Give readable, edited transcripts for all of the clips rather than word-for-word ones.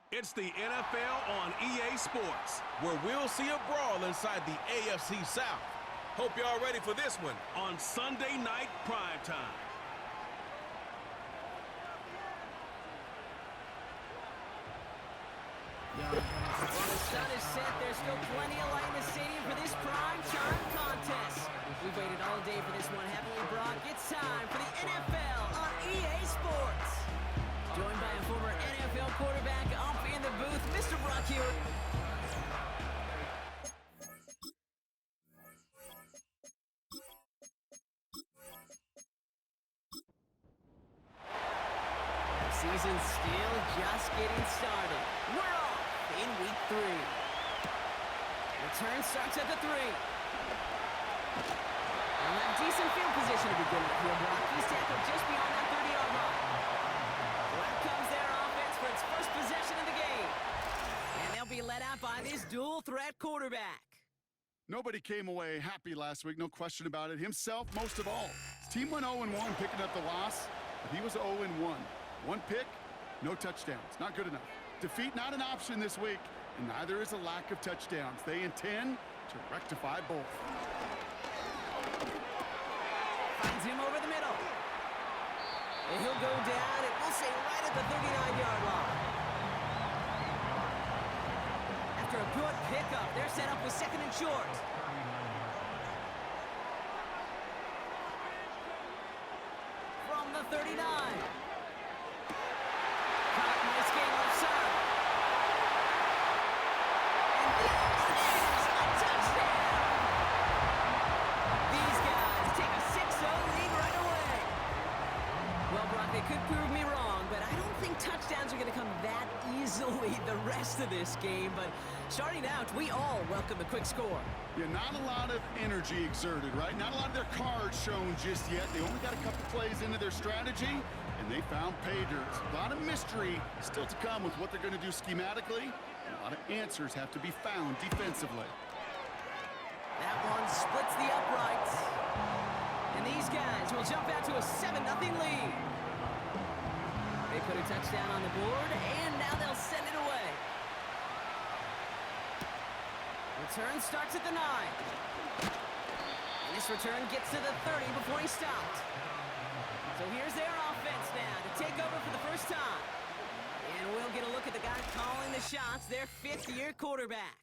It's the NFL on EA Sports, where we'll see a brawl inside the AFC South. Hope y'all ready for this one on Sunday Night Primetime. Well, the sun is set. There's still plenty of light in the stadium for this primetime contest. We've waited all day for this one, haven't we, Brock? It's time for the NFL on EA Sports. Joined by a former NFL quarterback up in the booth, Mr. Brock here. The season's still just getting started. We're off in week 3. Return starts at the 3. They'll have decent field position to begin with here, Brock. He's tackled just beyond that 30-yard line. Here comes their offense for its first possession of the game. And they'll be led out by this dual-threat quarterback. Nobody came away happy last week, no question about it. Himself, most of all. His team went 0-1, picking up the loss, but he was 0-1. One pick, no touchdowns. Not good enough. Defeat not an option this week, and neither is a lack of touchdowns. They intend to rectify both. Finds him over the middle. And he'll go down, and we'll say right at the 39-yard line. After a good pickup, they're set up with 2nd and short. From the 39. Caught, nice game left side. And there it is, a touchdown! These guys take a 6-0 lead right away. Well, Brock, they could prove me wrong, but I don't think touchdowns are going to come that easily the rest of this game. But starting out, we all welcome the quick score. Yeah, not a lot of energy exerted, right? Not a lot of their cards shown just yet. They only got a couple plays into their strategy, and they found pay dirt. A lot of mystery still to come with what they're going to do schematically. And a lot of answers have to be found defensively. That one splits the uprights. And these guys will jump out to a 7-0 lead. They put a touchdown on the board, and now they'll send it away. Return starts at the 9. And this return gets to the 30 before he stopped. So here's their offense now to take over for the first time. And we'll get a look at the guy calling the shots, their 5th-year quarterback.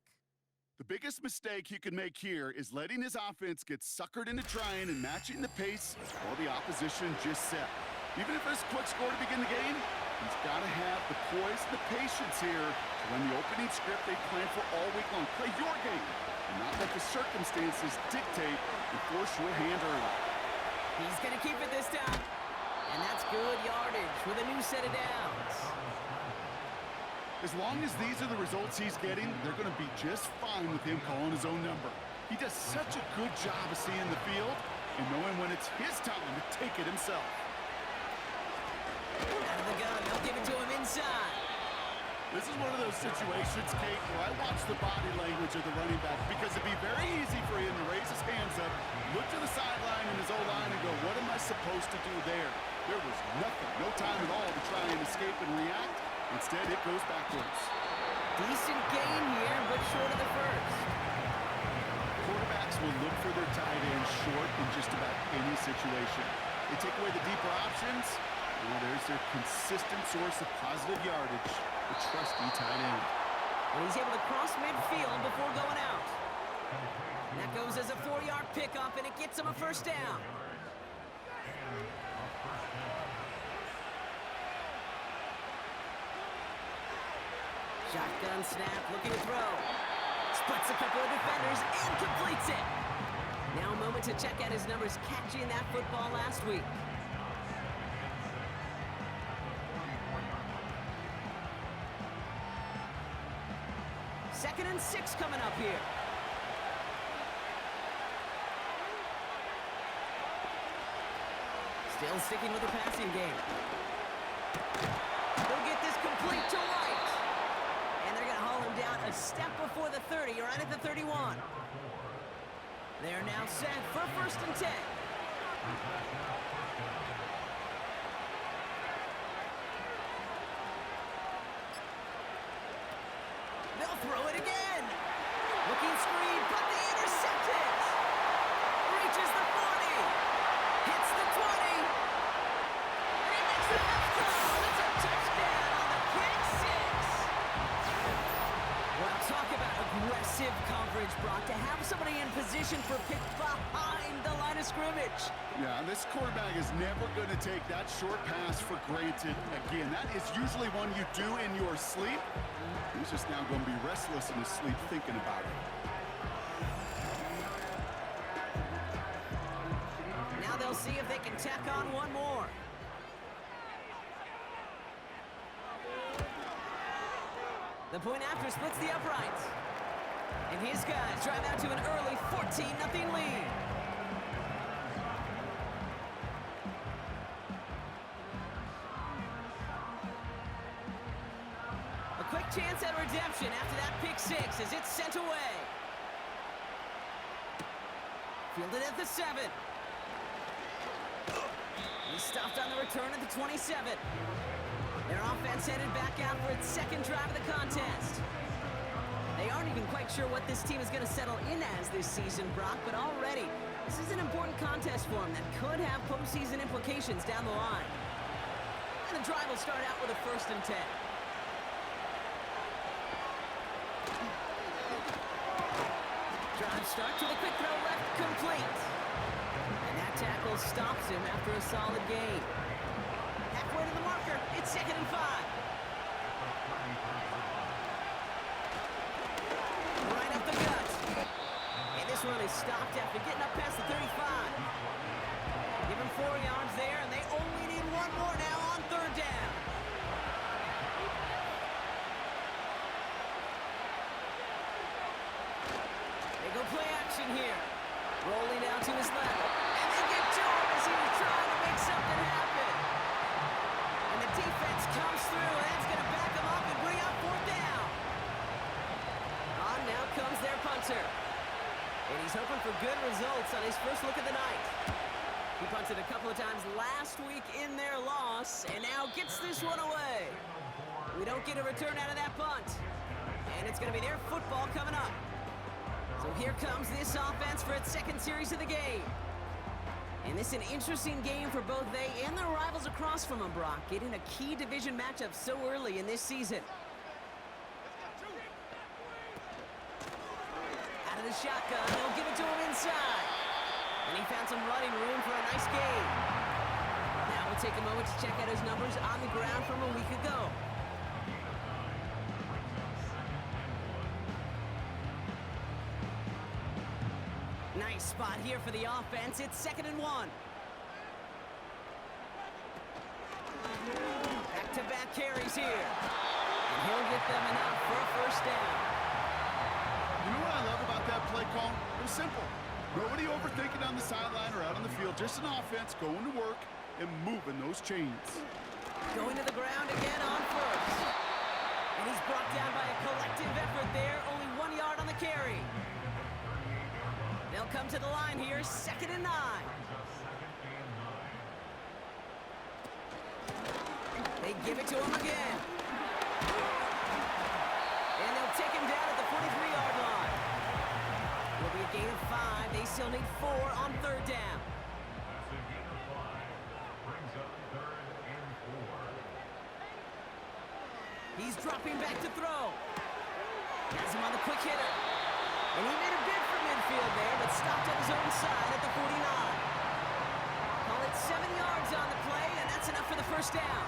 The biggest mistake he could make here is letting his offense get suckered into trying and matching the pace while the opposition just set. Even if it's a quick score to begin the game, he's got to have the poise and the patience here to run the opening script they planned for all week long. Play your game and not let the circumstances dictate and force your hand early. He's going to keep it this time. And that's good yardage with a new set of downs. As long as these are the results he's getting, they're going to be just fine with him calling his own number. He does such a good job of seeing the field and knowing when it's his time to take it himself. Out of the gun, they'll give it to him inside. This is one of those situations, Kate, where I watch the body language of the running back because it'd be very easy for him to raise his hands up, look to the sideline in his O-line and go, what am I supposed to do there? There was nothing, no time at all to try and escape and react. Instead, it goes backwards. Decent gain here, but short of the first. Quarterbacks will look for their tight end short in just about any situation. They take away the deeper options. Well, there's their consistent source of positive yardage, the trusty tight end. And he's able to cross midfield before going out. And that goes as a 4-yard pickup, and it gets him a first down. Shotgun snap, looking to throw. Splits a couple of defenders and completes it. Now a moment to check out his numbers catching that football last week. Second and 6 coming up here. Still sticking with the passing game. They'll get this complete to White. And they're going to haul him down a step before the 30, right at the 31. They're now set for 1st and 10. throw it again. Looking screen, but they intercept it. Reaches the 40. Hits the 20. And he makes the half call. It's a touchdown on the pick six. Well, talk about aggressive coverage, Brock. To have somebody in position for pick behind the line of scrimmage. Yeah, this quarterback is never going to take that short pass for granted. Again, that is usually one you do in your sleep. He's just now going to be restless in his sleep thinking about it. Now they'll see if they can tack on one more. The point after splits the uprights. And his guys drive out to an early 14-0 lead. A quick chance at redemption after that pick six as it's sent away. Fielded at the 7. He's stopped on the return at the 27. Their offense headed back out for its second drive of the contest. They aren't even quite sure what this team is going to settle in as this season, Brock, but already this is an important contest for them that could have postseason implications down the line. And the drive will start out with a 1st and 10. Drive start to the quick throw left, complete. And that tackle stops him after a solid gain. Halfway to the marker, it's 2nd and 5. Right up the gut. And this one is stopped after getting up past the 35. Give him 4 yards there, and they only need one more now on 3rd down. They go play action here. Rolling down to his left. And they get to him as he was trying to make something happen. And the defense comes through, and that's going to back him up and bring up 4th down. On now comes their punter. And he's hoping for good results on his first look of the night. He punted a couple of times last week in their loss, and now gets this one away. We don't get a return out of that punt. And it's going to be their football coming up. So here comes this offense for its 2nd series of the game. And this is an interesting game for both they and their rivals across from them, Brock, getting a key division matchup so early in this season. Out of the shotgun, they'll give it to him inside. And he found some running room for a nice gain. Now we'll take a moment to check out his numbers on the ground from a week ago. Nice spot here for the offense. It's 2nd and 1. Back-to-back carries here. And he'll get them enough for a 1st down. You know what I love about that play call? It was simple. Nobody overthinking on the sideline or out on the field. Just an offense going to work and moving those chains. Going to the ground again on 1st. And he's brought down by a collective effort there. Only 1 yard on the carry. They'll come to the line here, 2nd and 9. They give it to him again. And they'll take him down at the 43-yard line. It'll be a gain of 5. They still need 4 on 3rd down. He's dropping back to throw. Has him on the quick hitter. And he made a bid for midfield there, but stopped on his own side at the 49. Call it 7 yards on the play, and that's enough for the 1st down.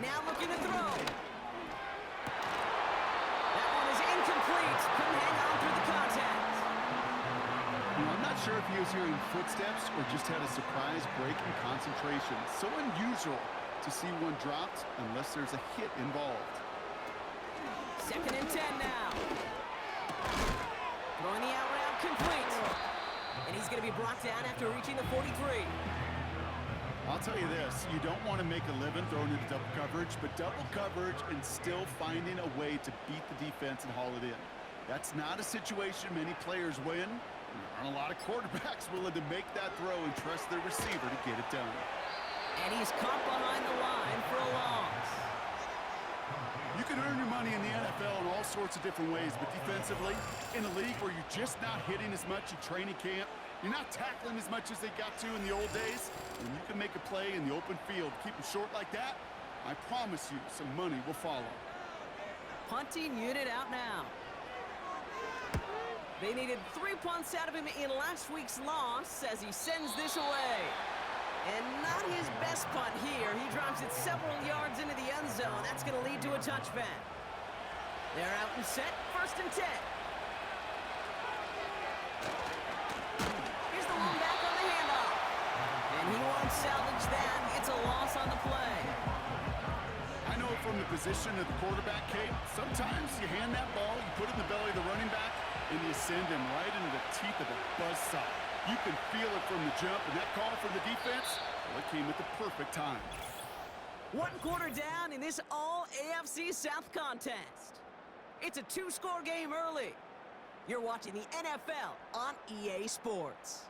Now looking to throw. That one is incomplete. Couldn't hang on through the contact. I'm not sure if he was hearing footsteps or just had a surprise break in concentration. So unusual to see one dropped unless there's a hit involved. 2nd and 10 now. Throwing the out route complete. And he's going to be brought down after reaching the 43. I'll tell you this, you don't want to make a living throwing into double coverage, but double coverage and still finding a way to beat the defense and haul it in. That's not a situation many players win, There aren't a lot of quarterbacks willing to make that throw and trust their receiver to get it done. And he's caught behind the line for a loss. You can earn your money in the NFL in all sorts of different ways, but defensively, in a league where you're just not hitting as much at training camp, you're not tackling as much as they got to in the old days, when you can make a play in the open field, keep them short like that, I promise you some money will follow. Punting unit out now. They needed 3 punts out of him in last week's loss as he sends this away. And not his best punt here. He drives it several yards into the end zone. That's going to lead to a touchback. They're out and set, 1st and 10. Here's the one back on the handoff. And he won't salvage that. It's a loss on the play. I know from the position of the quarterback, Kate, sometimes you hand that ball, you put it in the belly of the running back, and you send him right into the teeth of a buzzsaw. You can feel it from the jump, and that call from the defense, well, it came at the perfect time. 1 quarter down in this all-AFC South contest. It's a 2-score game early. You're watching the NFL on EA Sports.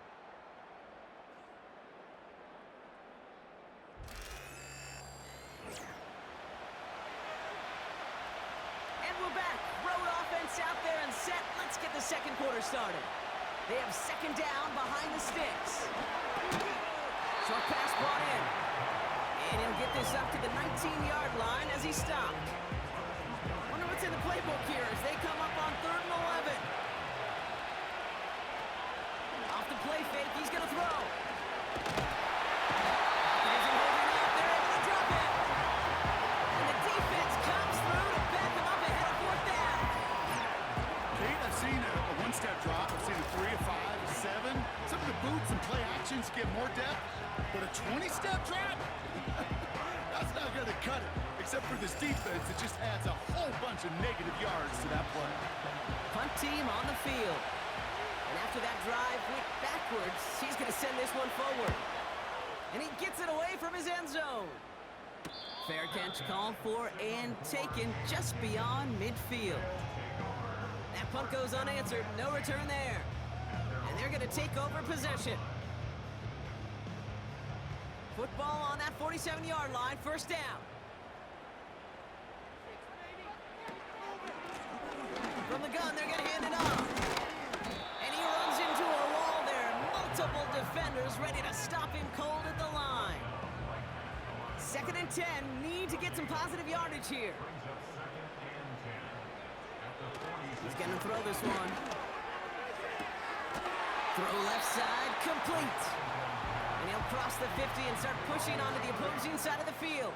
And we're back. Road offense out there and set. Let's get the 2nd quarter started. They have 2nd down behind the sticks. Short pass brought in. And he'll get this up to the 19-yard line as he stopped. Wonder what's in the playbook here as they come up on 3rd and 11. Off the play fake, he's going to throw. There's a holding out. They're able to drop it. And the defense comes through to back him up ahead of 4th down. Kate, I've seen a one-step drop. I've seen a 3, a 5, a 7. Some of the boots and play actions get more depth, but a 20-step drop? That's not going to cut it. Except for this defense, it just adds a whole bunch of negative yards to that play. Punt team on the field. And after that drive went backwards, he's going to send this one forward. And he gets it away from his end zone. Fair catch called for and taken just beyond midfield. That punt goes unanswered. No return there. And they're going to take over possession. Football on that 47-yard line, 1st down. From the gun, they're going to hand it off. And he runs into a wall there. Multiple defenders ready to stop him cold at the line. 2nd and 10, need to get some positive yardage here. He's going to throw this one. Throw left side, complete. And he'll cross the 50 and start pushing onto the opposing side of the field.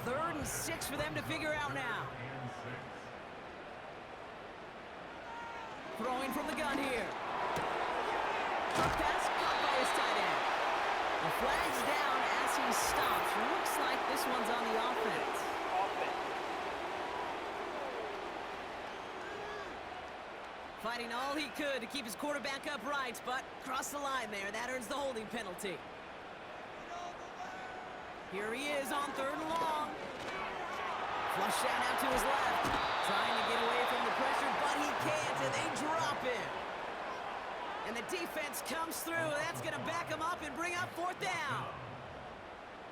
3rd and 6 for them to figure out now. Throwing from the gun here. Pass caught by his tight end. The flag's down as he stops. Looks like this one's on the offense. Fighting all he could to keep his quarterback upright, but crossed the line there. That earns the holding penalty. Here he is on 3rd and long. Flush shot out to his left. Trying to get away from the pressure, but he can't, and they drop him. And the defense comes through. That's going to back him up and bring up 4th down.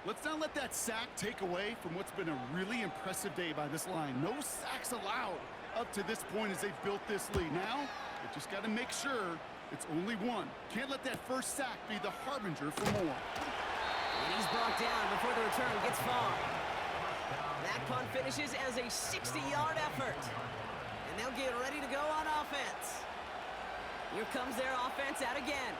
Let's not let that sack take away from what's been a really impressive day by this line. No sacks allowed up to this point as they've built this lead. Now, they just got to make sure it's only one. Can't let that first sack be the harbinger for more. And he's brought down before the return gets far. That punt finishes as a 60-yard effort. And they'll get ready to go on offense. Here comes their offense out again.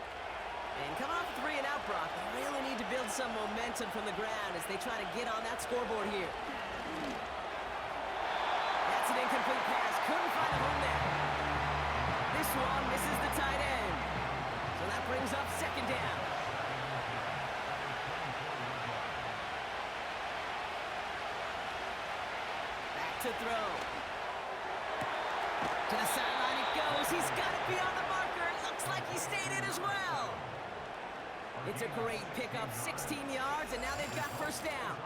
And coming off a 3-and-out, Brock, they really need to build some momentum from the ground as they try to get on that scoreboard here. That's an incomplete pass. Couldn't find a home there. This one misses the tight end. So that brings up 2nd down. Back to throw. To the sideline it goes. He's got it beyond the marker. Looks like he stayed in as well. It's a great pickup, 16 yards, and now they've got 1st down.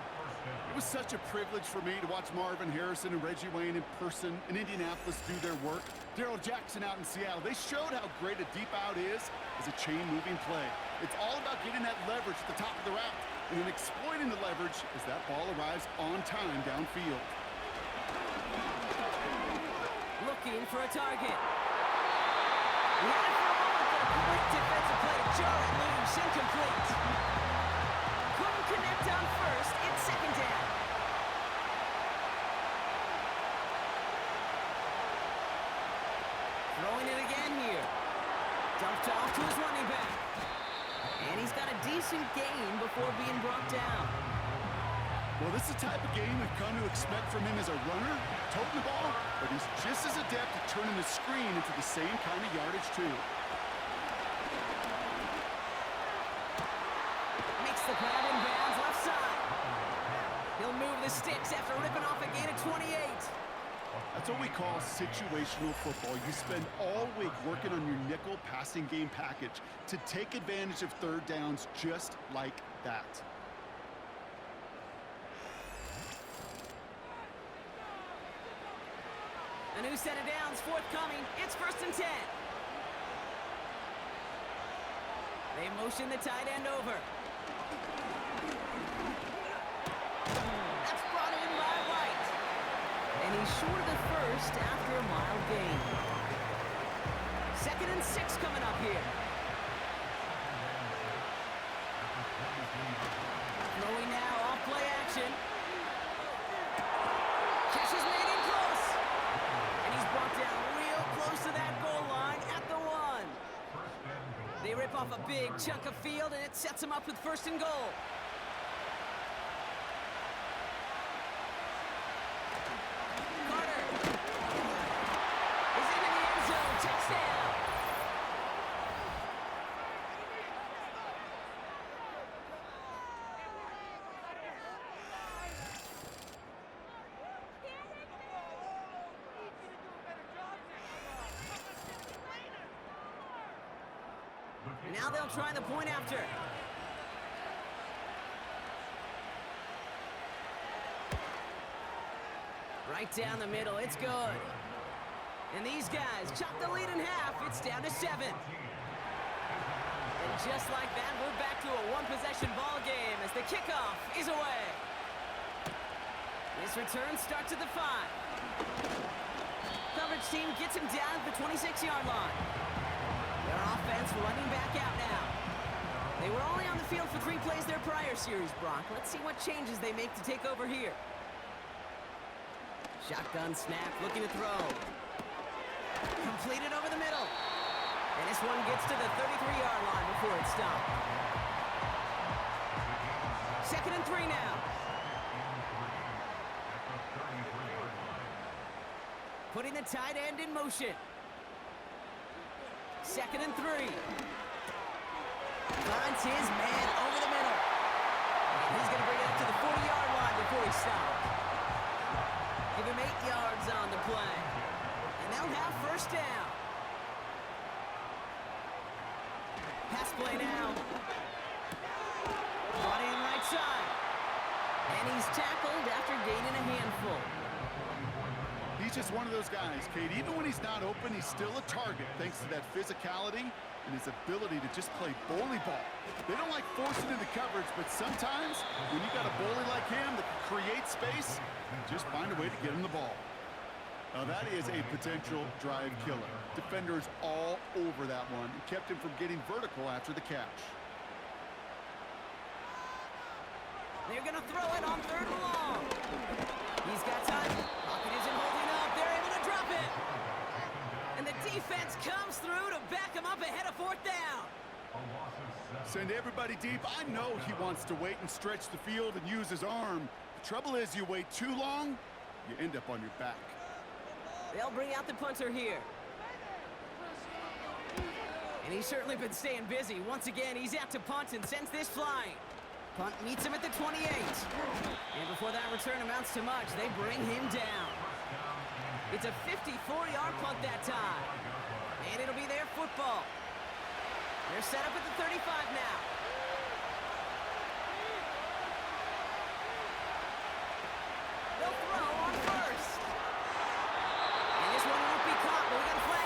It was such a privilege for me to watch Marvin Harrison and Reggie Wayne in person in Indianapolis do their work. Darryl Jackson out in Seattle, they showed how great a deep out is as a chain-moving play. It's all about getting that leverage at the top of the route and then exploiting the leverage as that ball arrives on time downfield. Looking for a target. He had it for a moment, but a quick defensive play to jar it loose, incomplete. Couldn't connect on first, it's second down. Throwing it again here. Dumped off to his running back. And he's got a decent gain before being brought down. Well, this is the type of game we've come to expect from him as a runner, toting the ball, but he's just as adept at turning the screen into the same kind of yardage, too. Makes the grab in bounds left side. He'll move the sticks after ripping off a gain of 28. That's what we call situational football. You spend all week working on your nickel passing game package to take advantage of third downs just like that. A new set of downs forthcoming. It's 1st and 10. They motion the tight end over. That's brought in by White. And he's short of the first after a mild gain. 2nd and 6 coming up here. Throwing now, off play action. Catch is made in close. And he's brought down real close to that goal line at the 1. They rip off a big chunk of field, and it sets him up with 1st and goal. Carter is into the end zone. Touchdown. Now they'll try the point after. Right down the middle, it's good. And these guys chop the lead in half. It's down to 7. And just like that, we're back to a one-possession ball game as the kickoff is away. This return starts at the 5. Coverage team gets him down at the 26-yard line. Their offense running back out now. They were only on the field for 3 plays their prior series, Brock. Let's see what changes they make to take over here. Shotgun snap, looking to throw. Completed over the middle. And this one gets to the 33-yard line before it's stopped. 2nd and 3 now. Putting the tight end in motion. 2nd and 3. Finds his man over the middle. And he's going to bring it up to the 40-yard line before he stops. Give him 8 yards on the play. And they'll have 1st down. Pass play now. Brought in right side. And he's tackled after gaining a handful. He's just one of those guys, Kate. Even when he's not open, he's still a target thanks to that physicality and his ability to just play bully ball. They don't like forcing into coverage, but sometimes when you got a bully like him that can create space, just find a way to get him the ball. Now that is a potential drive killer. Defenders all over that one and kept him from getting vertical after the catch. They're going to throw it on 3rd and long. He's got time. Pocket isn't holding up. They're able to drop it. And the defense comes through to back him up ahead of 4th down. Send everybody deep. I know he wants to wait and stretch the field and use his arm. The trouble is you wait too long, you end up on your back. They'll bring out the punter here. And he's certainly been staying busy. Once again, he's out to punt and sends this flying. Punt meets him at the 28. And before that return amounts to much, they bring him down. It's a 54-yard punt that time. And it'll be their football. They're set up at the 35 now. They'll throw on 1st. And this one won't be caught, but we got a flag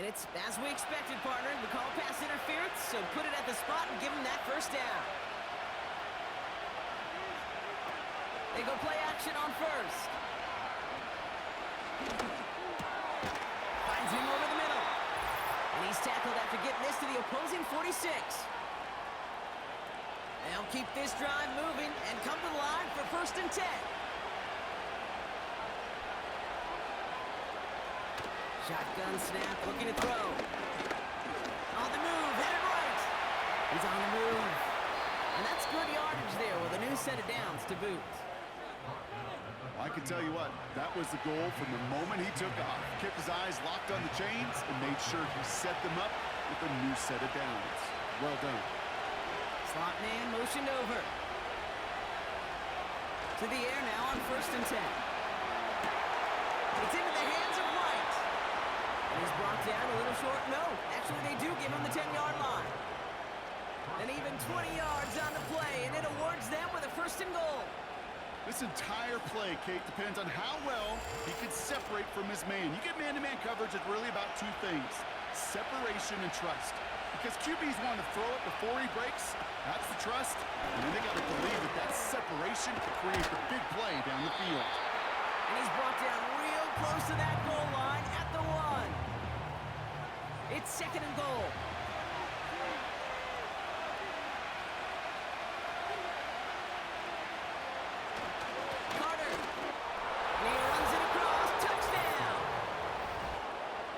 It's as we expected, partner. We call pass interference, so put it at the spot and give him that first down. They go play action on first. Finds him over the middle. And he's tackled after getting this to the opposing 46. They'll keep this drive moving and come to the line for 1st and 10. Shotgun snap, looking to throw. On the move, headed right. He's on the move. And that's good yardage there with a new set of downs to boot. I can tell you what, that was the goal from the moment he took off. Kept his eyes locked on the chains and made sure he set them up with a new set of downs. Well done. Slot man motioned over. To the air now on 1st and 10. It's into the hands of White. And he's brought down a little short. No, actually they do give him the 10-yard line. And even 20 yards on the play, and it awards them with a 1st and goal. This entire play, Kate, depends on how well he can separate from his man. You get man-to-man coverage, it's really about two things: separation and trust. Because QBs want to throw it before he breaks. That's the trust. And then they got to believe that that separation can create the big play down the field. And he's brought down real close to that goal line at the 1. It's 2nd and goal. Carter. And he runs it across. Touchdown.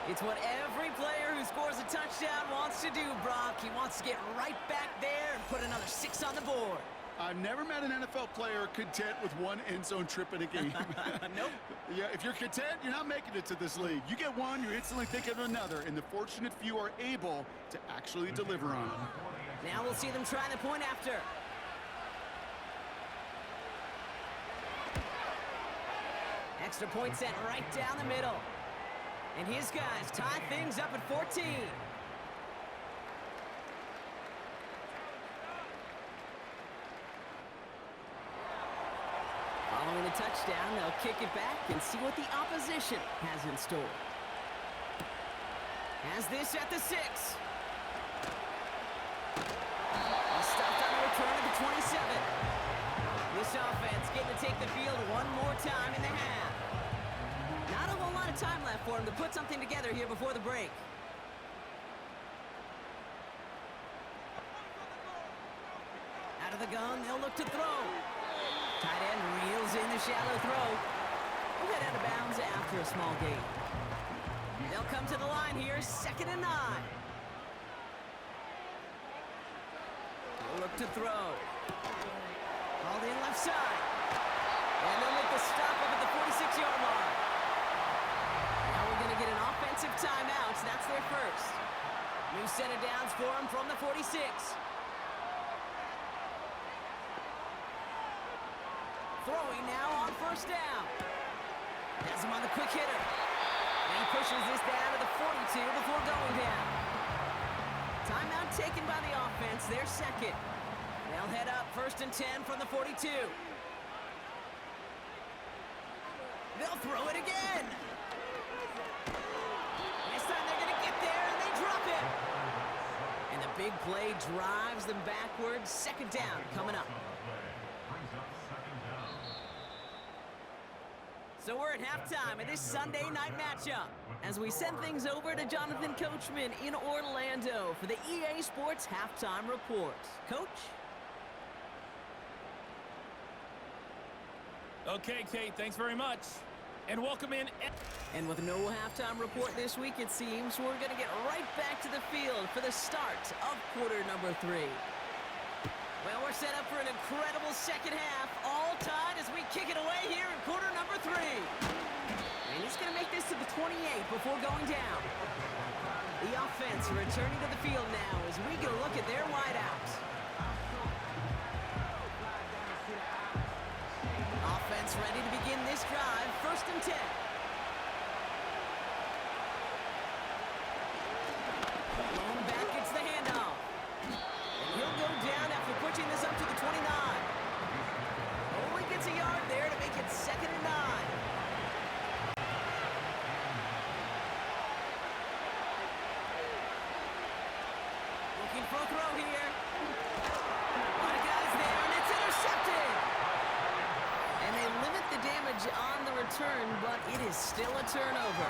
It's what every player who scores a touchdown wants to do, Brock. He wants to get right back there and put another 6 on the board. I've never met an NFL player content with one end zone trip in a game. Nope. Yeah, if you're content, you're not making it to this league. You get one, you're instantly thinking of another, and the fortunate few are able to actually deliver on it. Now we'll see them try the point after. Extra point set right down the middle. And his guys tie things up at 14. Following the touchdown, they'll kick it back and see what the opposition has in store. Has this at the 6. He's stopped on the return at the 27. This offense getting to take the field one more time in the half. Not a whole lot of time left for him to put something together here before the break. Out of the gun, they'll look to throw. Tight end reels in the shallow throw. We'll head out of bounds after a small gain. They'll come to the line here, 2nd and 9. They'll look to throw. Called in left side. And they'll make the stop up at the 46-yard line. Now we're going to get an offensive timeout. That's their first. New set of downs for them from the 46. Throwing now on 1st down. Has him on the quick hitter. And he pushes this down to the 42 before going down. Timeout taken by the offense, their 2nd. They'll head up 1st and 10 from the 42. They'll throw it again. This time they're going to get there, and they drop it. And the big play drives them backwards. 2nd down coming up. So we're at halftime of this Sunday night matchup as we send things over to Jonathan Coachman in Orlando for the EA Sports Halftime Report. Coach? Okay, Kate, thanks very much. And welcome in. And with no halftime report this week, it seems we're going to get right back to the field for the start of quarter number 3. Well, we're set up for an incredible second half, all tied as we kick it away here in quarter number 3. And he's going to make this to the 28 before going down. The offense returning to the field now as we get a look at their wideouts. Offense ready to begin this drive, 1st and 10. Blown back gets the handoff. He'll go down after pushing this up to the 29. Only gets a yard there to make it 2nd and 9. return, but it is still a turnover.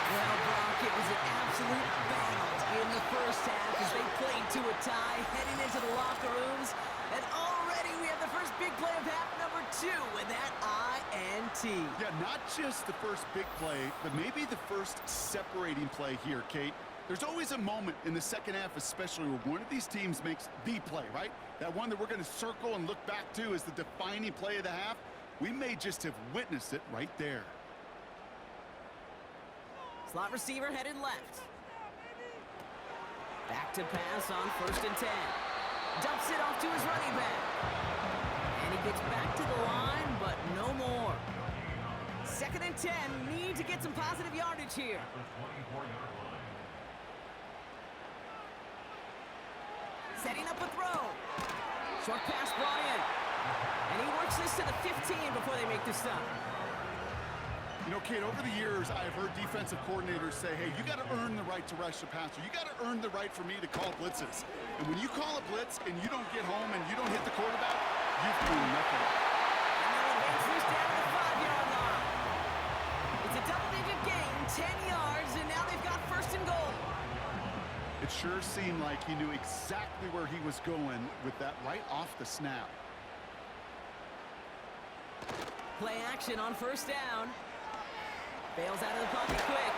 Well, Brock, it was an absolute battle in the first half as they played to a tie, heading into the locker rooms. And already we have the first big play of half number 2 with that INT. Yeah, not just the first big play, but maybe the first separating play here, Kate. There's always a moment in the second half, especially where one of these teams makes the play, right? That one that we're going to circle and look back to as the defining play of the half. We may just have witnessed it right there. Slot receiver headed left. Back to pass on 1st and 10. Dumps it off to his running back. And he gets back to the line, but no more. 2nd and 10. Need to get some positive yardage here. Setting up a throw. Short pass brought in. And he works this to the 15 before they make the stop. You know, Kate, over the years, I've heard defensive coordinators say, hey, you got to earn the right to rush the passer. You got to earn the right for me to call blitzes. And when you call a blitz and you don't get home and you don't hit the quarterback, you've done nothing. And they'll advance this down to the 5-yard line. It's a double-digit gain, 10 yards, and now they've got 1st and goal. It sure seemed like he knew exactly where he was going with that right off the snap. Play action on 1st down. Bails out of the pocket quick.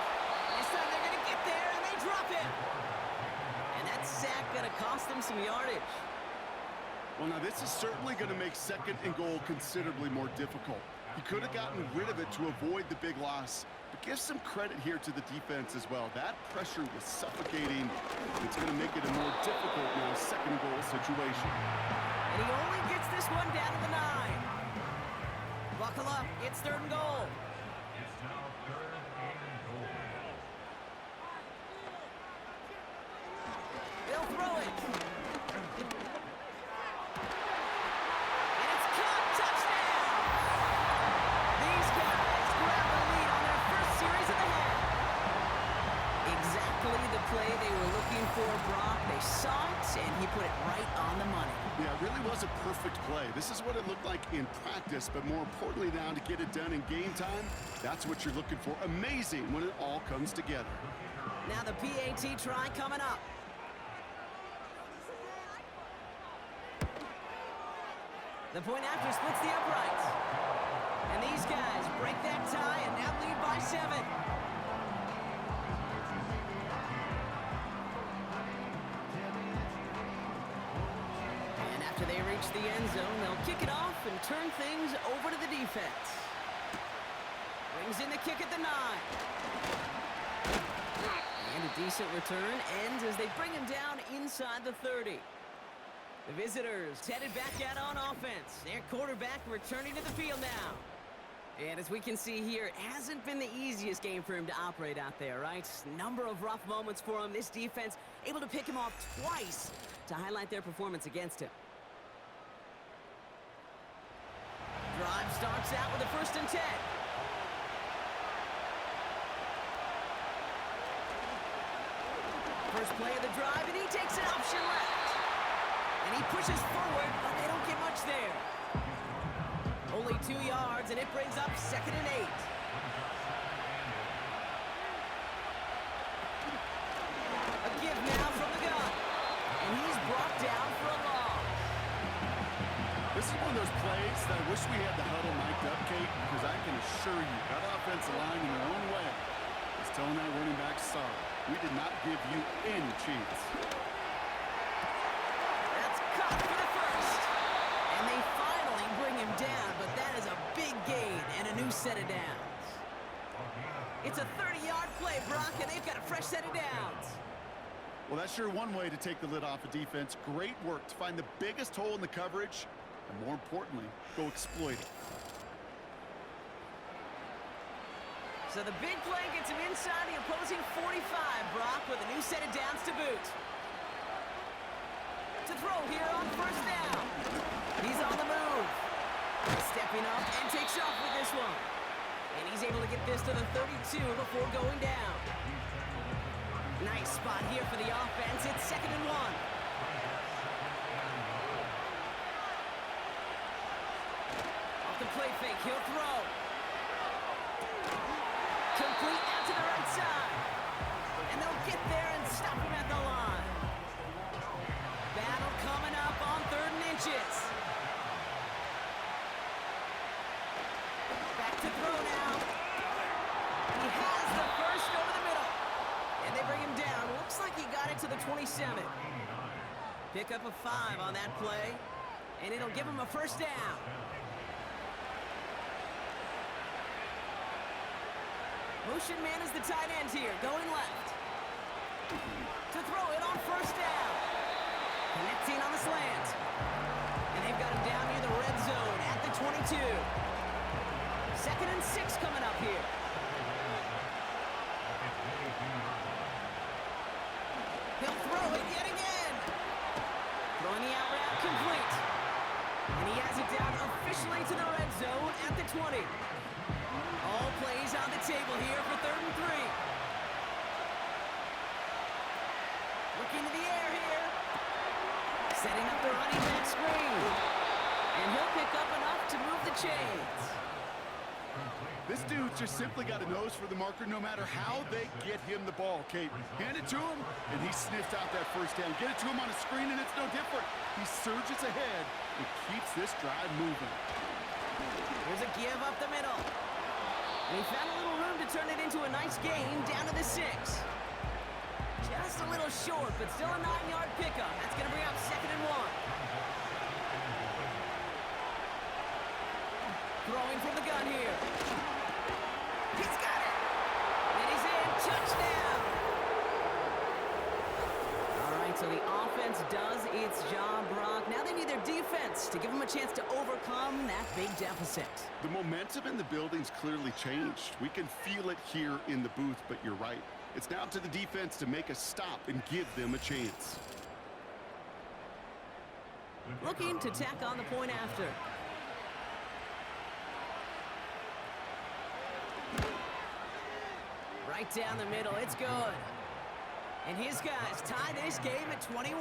This time they're going to get there, and they drop it. And that sack going to cost them some yardage. Well, now this is certainly going to make 2nd and goal considerably more difficult. He could have gotten rid of it to avoid the big loss. But give some credit here to the defense as well. That pressure was suffocating. It's going to make it a more difficult now 2nd and goal situation. And he only gets this one down to the 9. Buckle up. It's 3rd and goal. They'll throw it. And it's caught. Touchdown. These guys grab the lead on their first series of the half. Exactly the play they were looking for, Brock. They saw it, and he put it right on the money. Yeah, it really was a perfect play. This is what it looked like in practice, but more importantly now to get it done in game time, that's what you're looking for. Amazing when it all comes together. Now the PAT try coming up. The point after splits the uprights. And these guys break that tie and now lead by 7. And after they reach the end zone, they'll kick it off and turn things over to the defense. Brings in the kick at the 9. And a decent return ends as they bring him down inside the 30. The visitors headed back out on offense. Their quarterback returning to the field now. And as we can see here, it hasn't been the easiest game for him to operate out there, right? Number of rough moments for him. This defense able to pick him off twice to highlight their performance against him. Drive starts out with a 1st and 10. First play of the drive, and he takes an option left. And he pushes forward, but they don't get much there. Only 2 yards, and it brings up 2nd and 8. A give now from the gun. And he's brought down for a loss. This is one of those plays that I wish we had the huddle mic'd up, Kate, because I can assure you that offensive line in their own way is telling that running back, sorry, we did not give you any chance. That's cut for the 1st. And they finally bring him down, but that is a big gain and a new set of downs. It's a 30-yard play, Brock, and they've got a fresh set of downs. Well, that's sure one way to take the lid off a defense. Great work to find the biggest hole in the coverage, and more importantly, go exploit it. So the big play gets him inside the opposing 45, Brock, with a new set of downs to boot. To throw here on 1st down. He's on the move. Stepping up and takes off with this one. And he's able to get this to the 32 before going down. Nice spot here for the offense. It's 2nd and 1. Off the play fake, he'll throw. Complete out to the right side. And they'll get there and stop him at the line. Battle coming up on 3rd and inches. Back to throw now. He has the first over the middle. And they bring him down. Looks like he got it to the 27. Pick up a 5 on that play. And it'll give him a first down. Motion man is the tight end here, going left. To throw it on first down. Connecting on the slant. And they've got him down near the red zone at the 22. 2nd and 6 coming up here. He'll throw it yet again. Throwing the out route complete. And he has it down officially to the red zone at the 20. All plays on the table here for 3rd and 3. Looking to the air here. Setting up the running back screen. And he'll pick up enough to move the chains. This dude's just simply got a nose for the marker no matter how they get him the ball, Kate. Hand it to him, and he sniffed out that first down. Get it to him on a screen, and it's no different. He surges ahead and keeps this drive moving. There's a give up the middle. And he found a little room to turn it into a nice gain down to the 6. Just a little short, but still a 9-yard pickup. That's going to bring up 2nd and 1. Throwing from the gun here. He's got it. And he's in. Touchdown. All right, so the offense does its job, Brock. Now they need their defense to give them a chance to overcome that big deficit. The momentum in the building's clearly changed. We can feel it here in the booth, but you're right. It's now up to the defense to make a stop and give them a chance. Looking to tack on the point after. Right down the middle, it's good. And his guys tie this game at 21.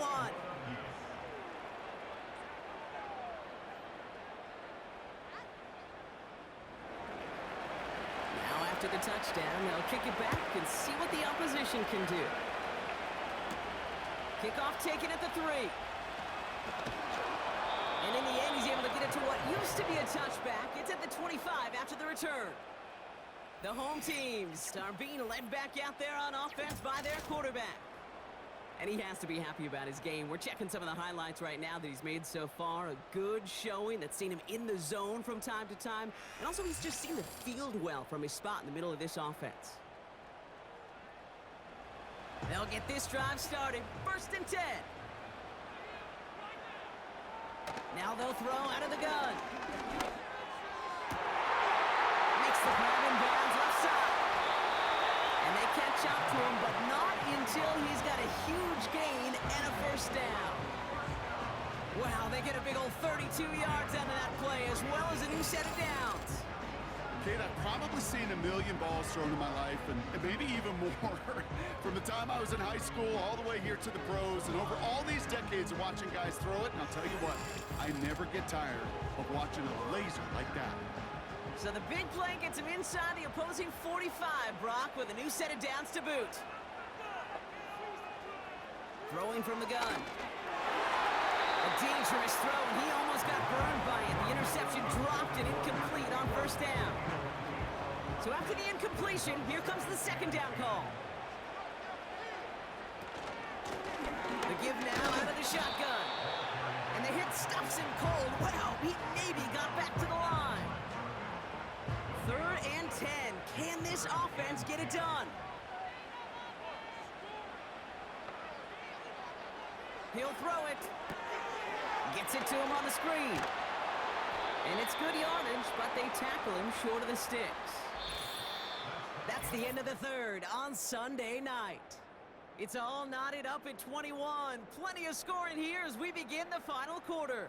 Now after the touchdown, they'll kick it back and see what the opposition can do. Kickoff taken at the 3. And in the end, he's able to get it to what used to be a touchback. It's at the 25 after the return. The home teams are being led back out there on offense by their quarterback. And he has to be happy about his game. We're checking some of the highlights right now that he's made so far. A good showing that's seen him in the zone from time to time. And also he's just seen the field well from his spot in the middle of this offense. They'll get this drive started. 1st and 10. Now they'll throw out of the gun. Makes the grab in bounds left side. And they catch up to him, but not until he's got a huge gain and a first down. Wow, they get a big old 32 yards out of that play, as well as a new set of downs. Kate, I've probably seen a million balls thrown in my life, and maybe even more. From the time I was in high school all the way here to the pros, and over all these decades of watching guys throw it, and I'll tell you what, I never get tired of watching a laser like that. So the big play gets him inside the opposing 45, Brock, with a new set of downs to boot. Throwing from the gun. A dangerous throw, and he almost got burned by it. The interception dropped and incomplete on first down. So after the incompletion, here comes the 2nd down call. The give now out of the shotgun. And the hit stuffs him cold. Wow, he maybe got back to the line. 3rd and 10. Can this offense get it done? He'll throw it. Gets it to him on the screen. And it's good yardage, but they tackle him short of the sticks. That's the end of the 3rd on Sunday night. It's all knotted up at 21. Plenty of scoring here as we begin the final quarter.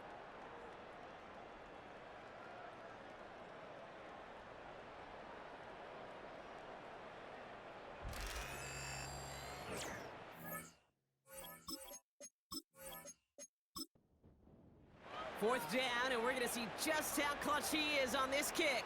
Fourth down, and we're going to see just how clutch he is on this kick.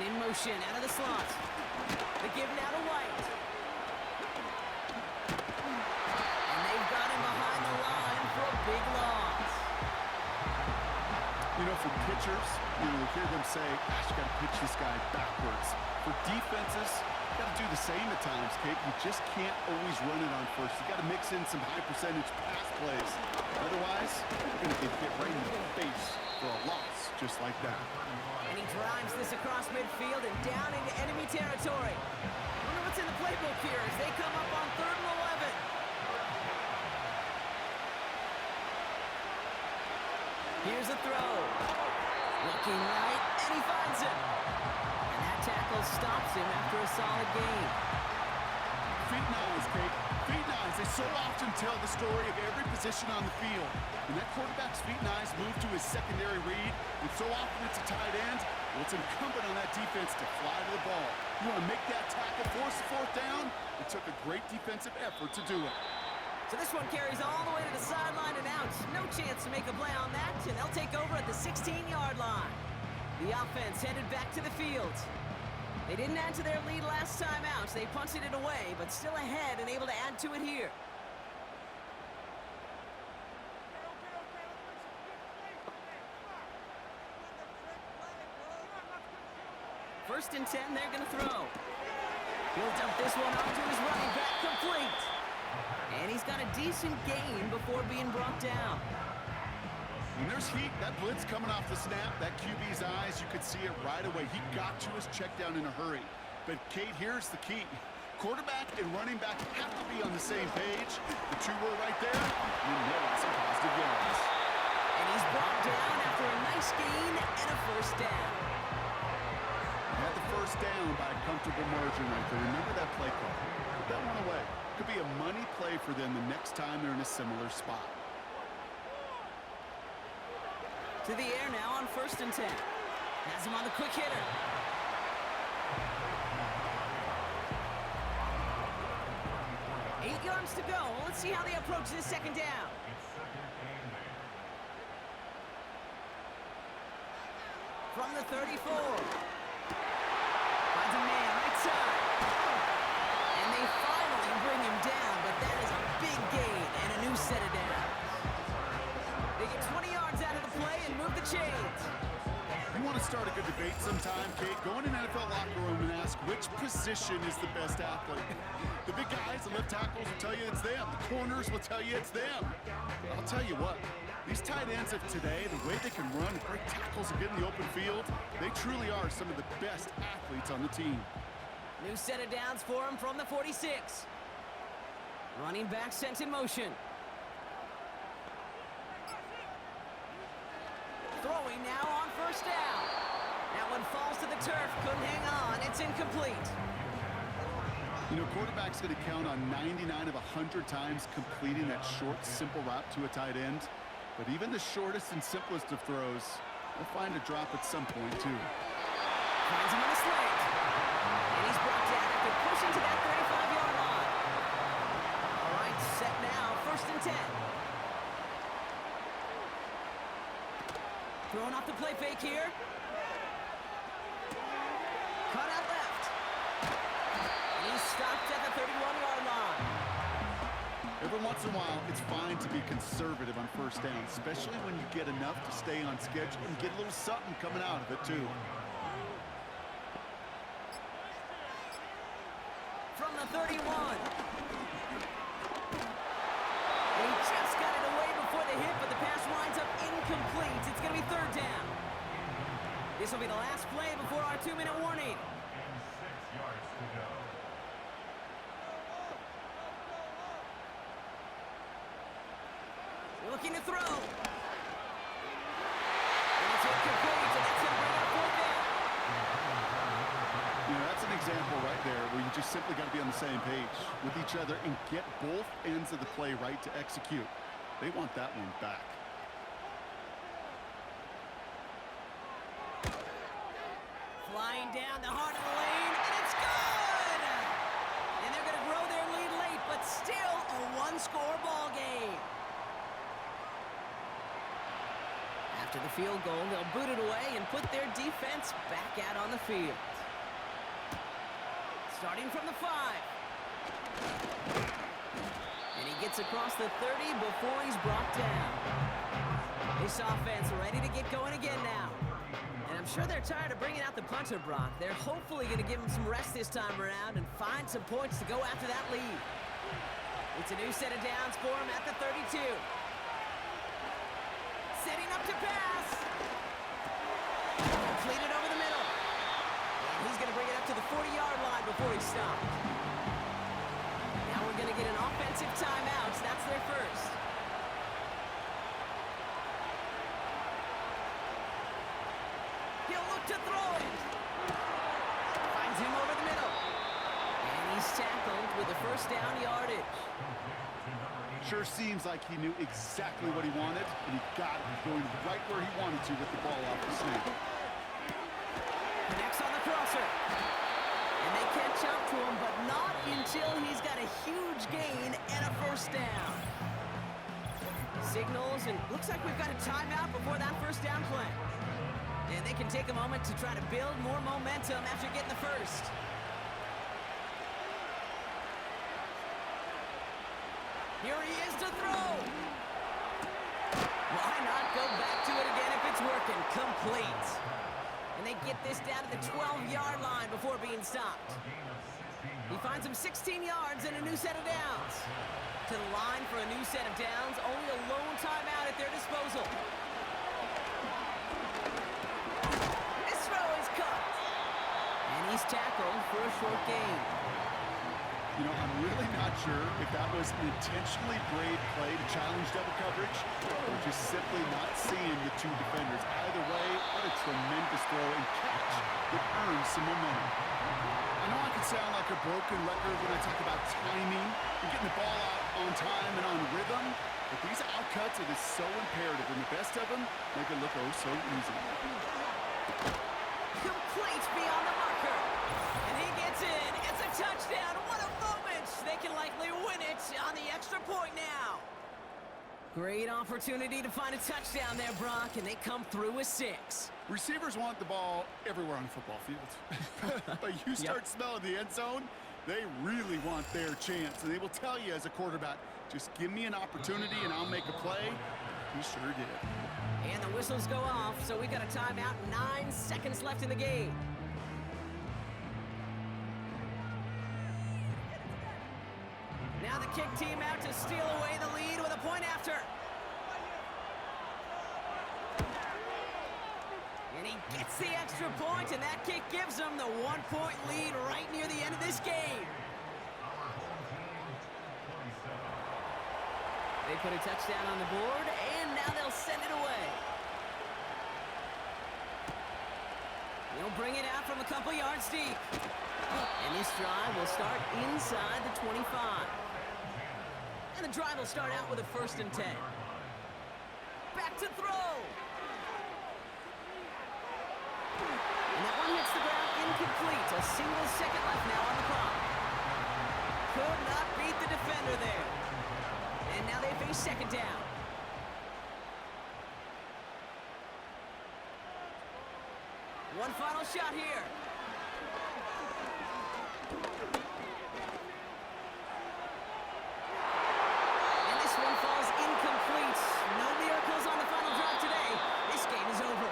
And in motion, out of the slot. The give now to White. And they've got him behind the line for a big loss. You know, for pitchers, you hear them say, gosh, you got to pitch this guy backwards. For defenses, you got to do the same at times, Kate. You just can't always run it on first. You got to mix in some high-percentage pass plays. Otherwise, you're going to get hit right in the face for a loss just like that. And he drives this across midfield and down into enemy territory. I wonder what's in the playbook here as they come up on 3rd and 11. Here's a throw. Looking right, and he finds it. And that tackle stops him after a solid gain. Feet and eyes, Kate. Feet and eyes. They so often tell the story of every position on the field. When that quarterback's feet and eyes move to his secondary read, and so often it's a tight end, well, it's incumbent on that defense to fly to the ball. You want to make that tackle, force the 4th down? It took a great defensive effort to do it. So this one carries all the way to the sideline and out. No chance to make a play on that, and they'll take over at the 16-yard line. The offense headed back to the field. They didn't add to their lead last time out. They punted it away, but still ahead and able to add to it here. First and 10, they're going to throw. He'll dump this one up to his running back, complete. And he's got a decent gain before being brought down. When there's heat, that blitz coming off the snap, that QB's eyes, you could see it right away. He got to his check down in a hurry. But, Kate, here's the key. Quarterback and running back have to be on the same page. The two were right there. You know it's some positive yards. And he's brought down after a nice gain and a first down. Had the first down by a comfortable margin right there. Remember that play call. Put that one away. Could be a money play for them the next time they're in a similar spot. To the air now on 1st and 10. Has him on the quick hitter. Eight yards to go. Let's see how they approach this 2nd down. From the 34. Finds a man right side. And they finally bring him down, but that is a big gain and a new set of downs. They get 20 yards out of the play and move the chains. You want to start a good debate sometime, Kate? Go in an NFL locker room and ask which position is the best athlete. The big guys, the left tackles will tell you it's them. The corners will tell you it's them. I'll tell you what, these tight ends of today, the way they can run, break tackles and get in the open field, they truly are some of the best athletes on the team. New set of downs for him from the 46. Running back sent in motion. Throwing now on 1st down. That one falls to the turf. Couldn't hang on. It's incomplete. You know, quarterback's going to count on 99 of 100 times completing that short, simple route to a tight end. But even the shortest and simplest of throws will find a drop at some point, too. Finds him on a slant. And he's brought down after pushing to that 35-yard line. All right, set now. 1st and 10. Throwing off the play fake here. Cut out left. And he's stopped at the 31-yard line. Every once in a while, it's fine to be conservative on 1st down, especially when you get enough to stay on schedule and get a little something coming out of it, too. From the 31. And he just got it away before the hit, but the pass winds up incomplete. It's going to be 3rd down. This will be the last play before our 2-minute warning. Looking to throw. And it's incomplete, and that's going to bring up 4th down. You know, that's an example right there where you just simply got to be on the same page with each other and get both ends of the play right to execute. They want that one back. Flying down the heart of the lane, and it's good! And they're going to grow their lead late, but still a 1-score ball game. After the field goal, they'll boot it away and put their defense back out on the field. Starting from the 5. And he gets across the 30 before he's brought down. This offense ready to get going again now. And I'm sure they're tired of bringing out the punter, Brock. They're hopefully going to give him some rest this time around and find some points to go after that lead. It's a new set of downs for him at the 32. Setting up to pass. Completed over the middle. And he's going to bring it up to the 40-yard line before he stops. Now we're going to get an offensive timeout. That's their first. He'll look to throw it. Finds him over the middle. And he's tackled with the first down yardage. Sure seems like he knew exactly what he wanted, and he got it, going right where he wanted to with the ball off the snap. Connects on the crosser. And they catch up to him, but not until he's got a huge gain and a first down. Signals, and looks like we've got a timeout before that first down play. And they can take a moment to try to build more momentum after getting the first. Here he is to throw. Why not go back to it again if it's working? Complete. And they get this down to the 12-yard line before being stopped. He finds him 16 yards and a new set of downs. To the line for a new set of downs, only a lone timeout at their disposal. This throw is caught. And he's tackled for a short gain. You know, I'm really not sure if that was an intentionally brave play to challenge double coverage or just simply not seeing the two defenders. Either way, what a tremendous throw and catch that earns some momentum. I know I can sound like a broken record when I talk about timing and getting the ball out on time and on rhythm, but these outcuts, it is so imperative, and the best of them make it look oh so easy. Complete beyond the marker. And he gets in. It's a touchdown. What a moment. They can likely win it on the extra point now. Great opportunity to find a touchdown there, Brock, and they come through with 6. Receivers want the ball everywhere on the football field. But you start smelling the end zone, they really want their chance. And they will tell you as a quarterback, just give me an opportunity and I'll make a play. He sure did. And the whistles go off, so we got a timeout, 9 seconds left in the game. Now the kick team out to steal away the lead with a point after. And he gets the extra point, and that kick gives them the 1-point lead right near the end of this game. They put a touchdown on the board, and now they'll send it away. They'll bring it out from a couple yards deep. And this drive will start inside the 25. And the drive will start out with a 1st and 10. Back to throw. And that one hits the ground incomplete. A single second left now on the clock. Could not beat the defender there. And now they face 2nd down. One final shot here. And this one falls incomplete. No miracles on the final drive today. This game is over.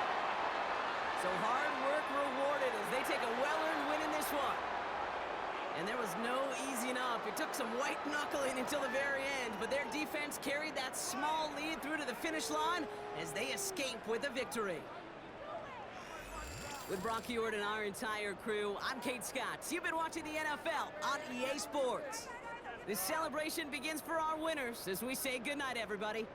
So hard work rewarded as they take a well-earned win in this one. And there was no easing up. It took some white knuckling until the very end, but their defense carried that small lead through to the finish line as they escape with a victory. With Brock Ewart and our entire crew, I'm Kate Scott. You've been watching the NFL on EA Sports. This celebration begins for our winners as we say goodnight, everybody.